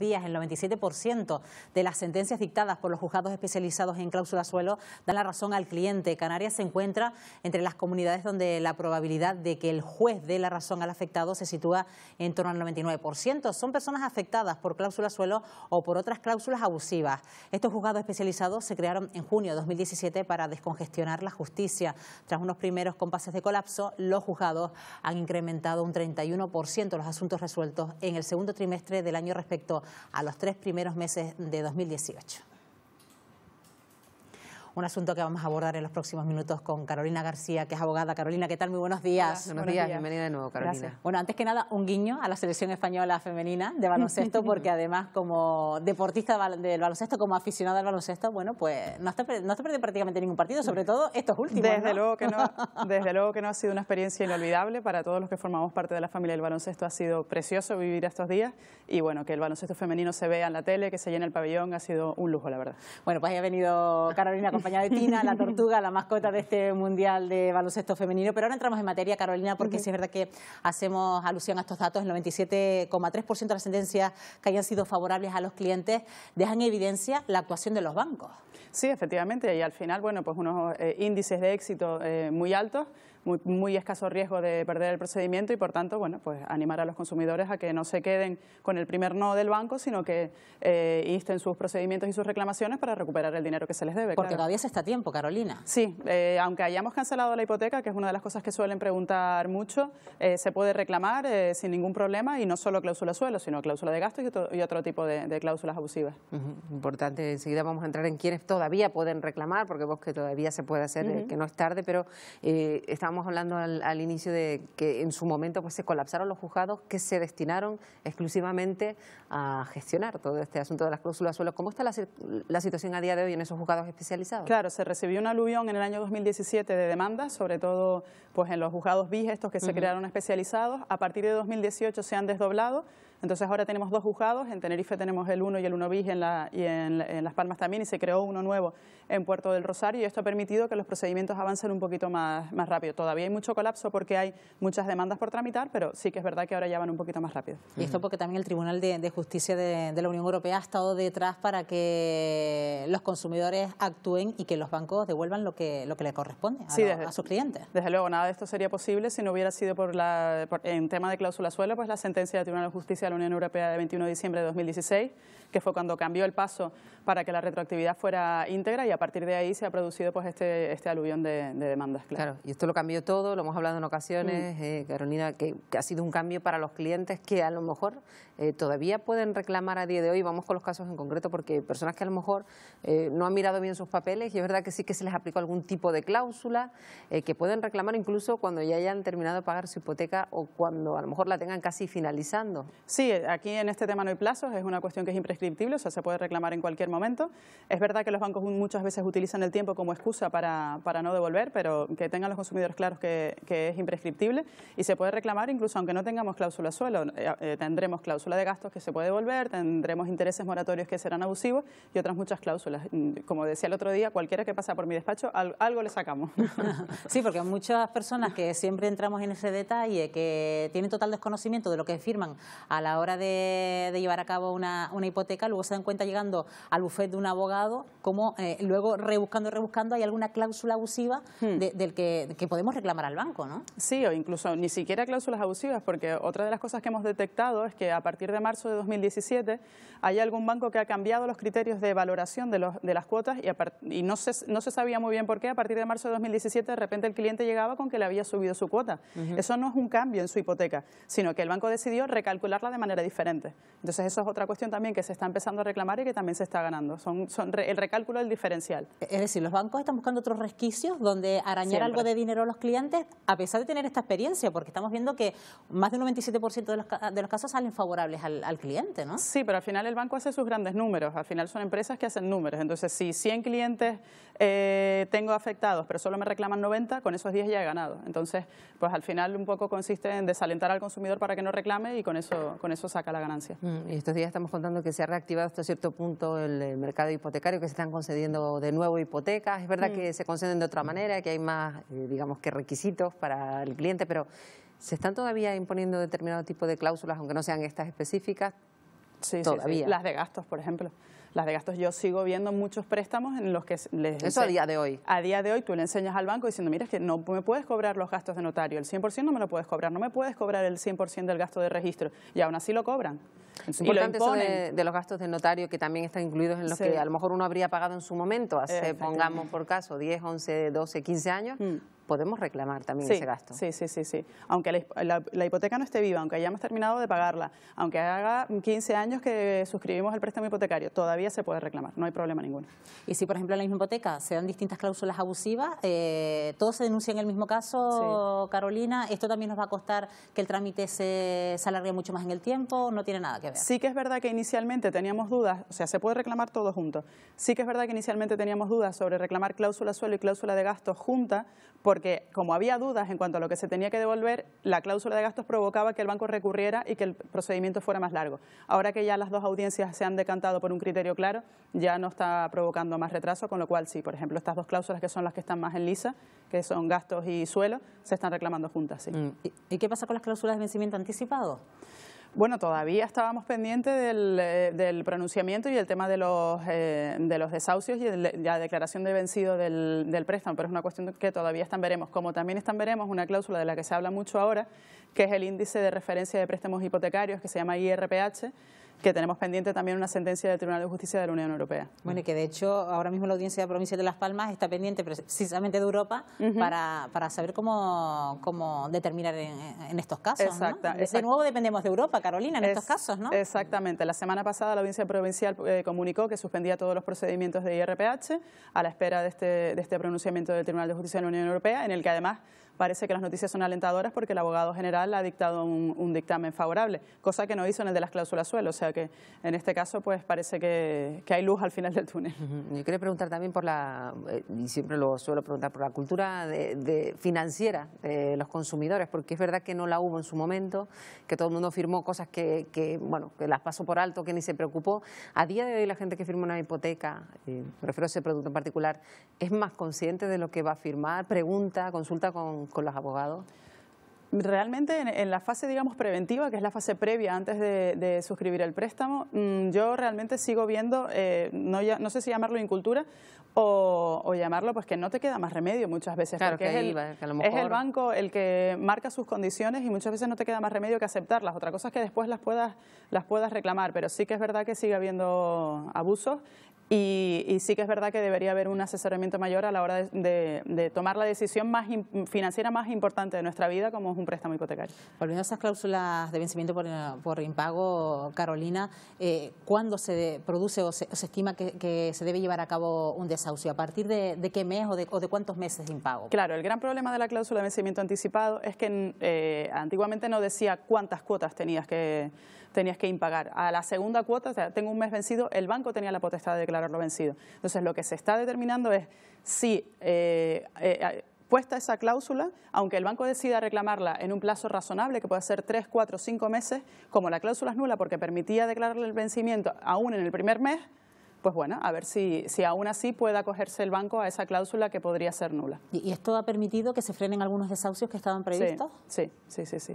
días. El 97% de las sentencias dictadas por los juzgados especializados en cláusula suelo dan la razón al cliente. Canarias se encuentra entre las comunidades donde la probabilidad de que el juez dé la razón al afectado se sitúa en torno al 99%. Son personas afectadas por cláusula suelo o por otras cláusulas abusivas. Estos juzgados especializados se crearon en junio de 2017 para descongestionar la justicia. Tras unos primeros compases de colapso, los juzgados han incrementado un 31% los asuntos resueltos en el segundo trimestre del año respecto a los 3 primeros meses de 2018. Un asunto que vamos a abordar en los próximos minutos con Carolina García, que es abogada. Carolina, ¿qué tal? Muy buenos días. Hola, buenos días, bienvenida de nuevo, Carolina. Gracias. Bueno, antes que nada, un guiño a la selección española femenina de baloncesto, porque además como deportista del baloncesto, como aficionada al baloncesto, bueno, pues no te pierde prácticamente ningún partido, sobre todo estos últimos, desde luego que no ha sido una experiencia inolvidable para todos los que formamos parte de la familia del baloncesto. Ha sido precioso vivir estos días y bueno, que el baloncesto femenino se vea en la tele, que se llene el pabellón, ha sido un lujo, la verdad. Bueno, pues ha venido Carolina acompañada de Tina, la tortuga, la mascota de este Mundial de Baloncesto Femenino. Pero ahora entramos en materia, Carolina, porque sí es verdad que hacemos alusión a estos datos. El 97,3% de las sentencias que hayan sido favorables a los clientes dejan en evidencia la actuación de los bancos. Sí, efectivamente, y al final, bueno, pues unos índices de éxito muy altos, muy escaso riesgo de perder el procedimiento y, por tanto, bueno, pues animar a los consumidores a que no se queden con el primer no del banco, sino que insten sus procedimientos y sus reclamaciones para recuperar el dinero que se les debe. Porque claro, todavía se está a tiempo, Carolina. Sí, aunque hayamos cancelado la hipoteca, que es una de las cosas que suelen preguntar mucho, se puede reclamar sin ningún problema, y no solo cláusula suelo, sino cláusula de gastos y otro tipo de cláusulas abusivas. Importante, enseguida vamos a entrar en quiénes todavía pueden reclamar, porque vos que todavía se puede hacer, que no es tarde, pero estábamos hablando al inicio de que en su momento pues se colapsaron los juzgados que se destinaron exclusivamente a gestionar todo este asunto de las cláusulas suelo. ¿Cómo está la situación a día de hoy en esos juzgados especializados? Claro, se recibió un aluvión en el año 2017 de demandas, sobre todo pues en los juzgados BIS, estos que se crearon especializados. A partir de 2018 se han desdoblado. Entonces ahora tenemos 2 juzgados, en Tenerife tenemos el 1 y el 1 bis y en Las Palmas también, y se creó uno nuevo en Puerto del Rosario, y esto ha permitido que los procedimientos avancen un poquito más rápido. Todavía hay mucho colapso porque hay muchas demandas por tramitar, pero sí que es verdad que ahora ya van un poquito más rápido. Y esto porque también el Tribunal de Justicia de la Unión Europea ha estado detrás para que los consumidores actúen y que los bancos devuelvan lo que le corresponde a sus clientes. Desde luego, nada de esto sería posible si no hubiera sido en tema de cláusula suelo, pues la sentencia del Tribunal de Justicia de la Unión Europea de 21 de diciembre de 2016, que fue cuando cambió el paso para que la retroactividad fuera íntegra, y a partir de ahí se ha producido pues este aluvión de demandas. Claro, y esto lo cambió todo, lo hemos hablado en ocasiones, Carolina, que ha sido un cambio para los clientes que a lo mejor todavía pueden reclamar a día de hoy. Vamos con los casos en concreto, porque personas que a lo mejor no han mirado bien sus papeles, y es verdad que sí que se les aplicó algún tipo de cláusula, que pueden reclamar incluso cuando ya hayan terminado de pagar su hipoteca o cuando a lo mejor la tengan casi finalizando. Sí, aquí en este tema no hay plazos, es una cuestión que es imprescriptible, o sea, se puede reclamar en cualquier momento. Es verdad que los bancos muchas veces utilizan el tiempo como excusa para no devolver, pero que tengan los consumidores claros que es imprescriptible, y se puede reclamar incluso aunque no tengamos cláusula suelo. Tendremos cláusula de gastos que se puede devolver, tendremos intereses moratorios que serán abusivos y otras muchas cláusulas. Como decía el otro día, cualquiera que pasa por mi despacho, algo le sacamos. Sí, porque muchas personas que siempre entramos en ese detalle, que tienen total desconocimiento de lo que firman a la hora de llevar a cabo una hipoteca, luego se dan cuenta llegando al bufete de un abogado como luego rebuscando hay alguna cláusula abusiva del que podemos reclamar al banco, ¿no? Sí, o incluso ni siquiera cláusulas abusivas, porque otra de las cosas que hemos detectado es que a partir de marzo de 2017 hay algún banco que ha cambiado los criterios de valoración de las cuotas, y no se sabía muy bien por qué. A partir de marzo de 2017 de repente el cliente llegaba con que le había subido su cuota. Eso no es un cambio en su hipoteca, sino que el banco decidió recalcularla de manera diferente. Entonces eso es otra cuestión también que se está empezando a reclamar y que también se está ganando. El recálculo del diferencial. Es decir, los bancos están buscando otros resquicios donde arañar algo de dinero a los clientes, a pesar de tener esta experiencia, porque estamos viendo que más del 97% de los casos salen favorables al cliente, ¿no? Sí, pero al final el banco hace sus grandes números. Al final son empresas que hacen números. Entonces, si 100 clientes tengo afectados, pero solo me reclaman 90, con esos 10 ya he ganado. Entonces, pues al final un poco consiste en desalentar al consumidor para que no reclame, y con eso saca la ganancia. Y estos días estamos contando que se ha reactivado hasta cierto punto el mercado hipotecario, que se están concediendo de nuevo hipotecas. Es verdad que se conceden de otra manera, que hay más, digamos, que requisitos para el cliente, pero ¿se están todavía imponiendo determinado tipo de cláusulas, aunque no sean estas específicas? todavía. Sí. Las de gastos, por ejemplo. Las de gastos, yo sigo viendo muchos préstamos en los que Eso a día de hoy. A día de hoy tú le enseñas al banco diciendo, mira, es que no me puedes cobrar los gastos de notario, el 100% no me lo puedes cobrar, no me puedes cobrar el 100% del gasto de registro, y aún así lo cobran. Importante eso de los gastos de notario, que también están incluidos en los que a lo mejor uno habría pagado en su momento, hace, pongamos por caso, 10, 11, 12, 15 años, podemos reclamar también ese gasto. Sí. Aunque la hipoteca no esté viva, aunque hayamos terminado de pagarla, aunque haga 15 años que suscribimos el préstamo hipotecario, todavía se puede reclamar, no hay problema ninguno. Y si, por ejemplo, en la misma hipoteca se dan distintas cláusulas abusivas, ¿todo se denuncia en el mismo caso, Carolina? ¿Esto también nos va a costar que el trámite se alargue mucho más en el tiempo? ¿No tiene nada que ver? Sí que es verdad que inicialmente teníamos dudas, o sea, se puede reclamar todo junto. Sí que es verdad que inicialmente teníamos dudas sobre reclamar cláusula suelo y cláusula de gastos juntas, porque como había dudas en cuanto a lo que se tenía que devolver, la cláusula de gastos provocaba que el banco recurriera y que el procedimiento fuera más largo. Ahora que ya las dos audiencias se han decantado por un criterio claro, ya no está provocando más retraso, con lo cual sí, por ejemplo, estas dos cláusulas que son las que están más en lisa, que son gastos y suelo, se están reclamando juntas, sí. ¿Y qué pasa con las cláusulas de vencimiento anticipado? Bueno, todavía estábamos pendientes del pronunciamiento y el tema de los desahucios y la declaración de vencido del préstamo, pero es una cuestión que todavía está en veremos. Como también está en veremos una cláusula de la que se habla mucho ahora, que es el índice de referencia de préstamos hipotecarios, que se llama IRPH, que tenemos pendiente también una sentencia del Tribunal de Justicia de la Unión Europea. Bueno, y que de hecho ahora mismo la Audiencia de la Provincia de Las Palmas está pendiente precisamente de Europa para saber cómo determinar en estos casos. Exacto. De nuevo dependemos de Europa, Carolina, en estos casos, ¿no? Exactamente. La semana pasada la Audiencia Provincial comunicó que suspendía todos los procedimientos de IRPH a la espera de este pronunciamiento del Tribunal de Justicia de la Unión Europea, en el que además parece que las noticias son alentadoras porque el abogado general ha dictado un dictamen favorable, cosa que no hizo en el de las cláusulas suelo, o sea que en este caso pues parece que hay luz al final del túnel. Yo quería preguntar también y siempre lo suelo preguntar, por la cultura financiera de los consumidores, porque es verdad que no la hubo en su momento, que todo el mundo firmó cosas que las pasó por alto, que ni se preocupó. A día de hoy la gente que firma una hipoteca, prefiero ese producto en particular, es más consciente de lo que va a firmar, consulta con los abogados. Realmente en la fase, digamos, preventiva, que es la fase previa antes de suscribir el préstamo, yo realmente sigo viendo, no sé si llamarlo incultura o llamarlo pues que no te queda más remedio muchas veces, claro, porque es el banco el que marca sus condiciones y muchas veces no te queda más remedio que aceptarlas. Otra cosa es que después las puedas reclamar, pero sí que es verdad que sigue habiendo abusos. Y sí que es verdad que debería haber un asesoramiento mayor a la hora de tomar la decisión financiera más importante de nuestra vida, como es un préstamo hipotecario. Volviendo a esas cláusulas de vencimiento por impago, Carolina, ¿cuándo se produce o se estima que se debe llevar a cabo un desahucio? ¿A partir de qué mes o de cuántos meses de impago? Claro, el gran problema de la cláusula de vencimiento anticipado es que antiguamente no decía cuántas cuotas tenías que impagar. A la segunda cuota, o sea, tengo un mes vencido, el banco tenía la potestad de declararlo vencido. Entonces, lo que se está determinando es si, puesta esa cláusula, aunque el banco decida reclamarla en un plazo razonable, que puede ser 3, 4, 5 meses, como la cláusula es nula porque permitía declararle el vencimiento aún en el primer mes, pues bueno, a ver si aún así puede acogerse el banco a esa cláusula que podría ser nula. ¿Y esto ha permitido que se frenen algunos desahucios que estaban previstos? Sí,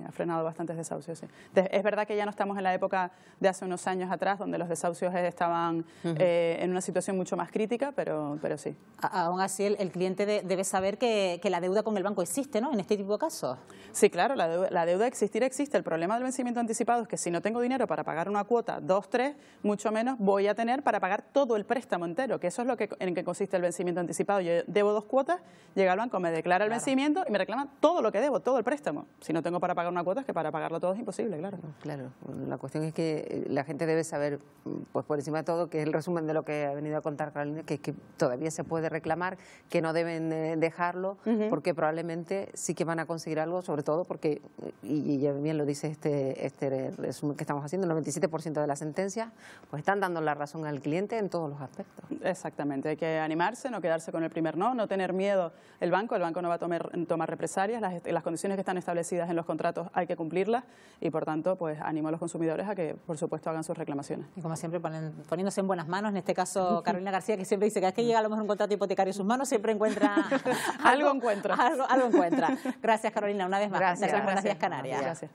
ha frenado bastantes desahucios, sí. Es verdad que ya no estamos en la época de hace unos años atrás, donde los desahucios estaban en una situación mucho más crítica, pero sí. Aún así, el cliente debe saber que la deuda con el banco existe, ¿no?, en este tipo de casos. Sí, claro, la deuda existe. El problema del vencimiento anticipado es que si no tengo dinero para pagar una cuota, 2, 3, mucho menos voy a tener para pagar todo el préstamo entero, que eso es en que consiste el vencimiento anticipado. Yo debo 2 cuotas, llega el banco, me declara el vencimiento y me reclama todo lo que debo, todo el préstamo. Si no tengo para pagar una cuota, es que para pagarlo todo es imposible, claro. Claro, la cuestión es que la gente debe saber, pues por encima de todo, que es el resumen de lo que ha venido a contar Carolina, que todavía se puede reclamar, que no deben dejarlo, porque probablemente sí que van a conseguir algo, sobre todo porque, y ya bien lo dice este resumen que estamos haciendo, el 97% de las sentencias pues están dando la razón al cliente en todos los aspectos. Exactamente, hay que animarse, no quedarse con el primer no tener miedo el banco no va a tomar represalias, las condiciones que están establecidas en los contratos hay que cumplirlas y por tanto pues animo a los consumidores a que por supuesto hagan sus reclamaciones. Y como siempre poniéndose en buenas manos, en este caso Carolina García, que siempre dice que es que llega a lo mejor un contrato hipotecario en sus manos, siempre encuentra algo encuentra. Algo encuentra. Gracias, Carolina, una vez más. Gracias. Buenas días, Canarias. Gracias.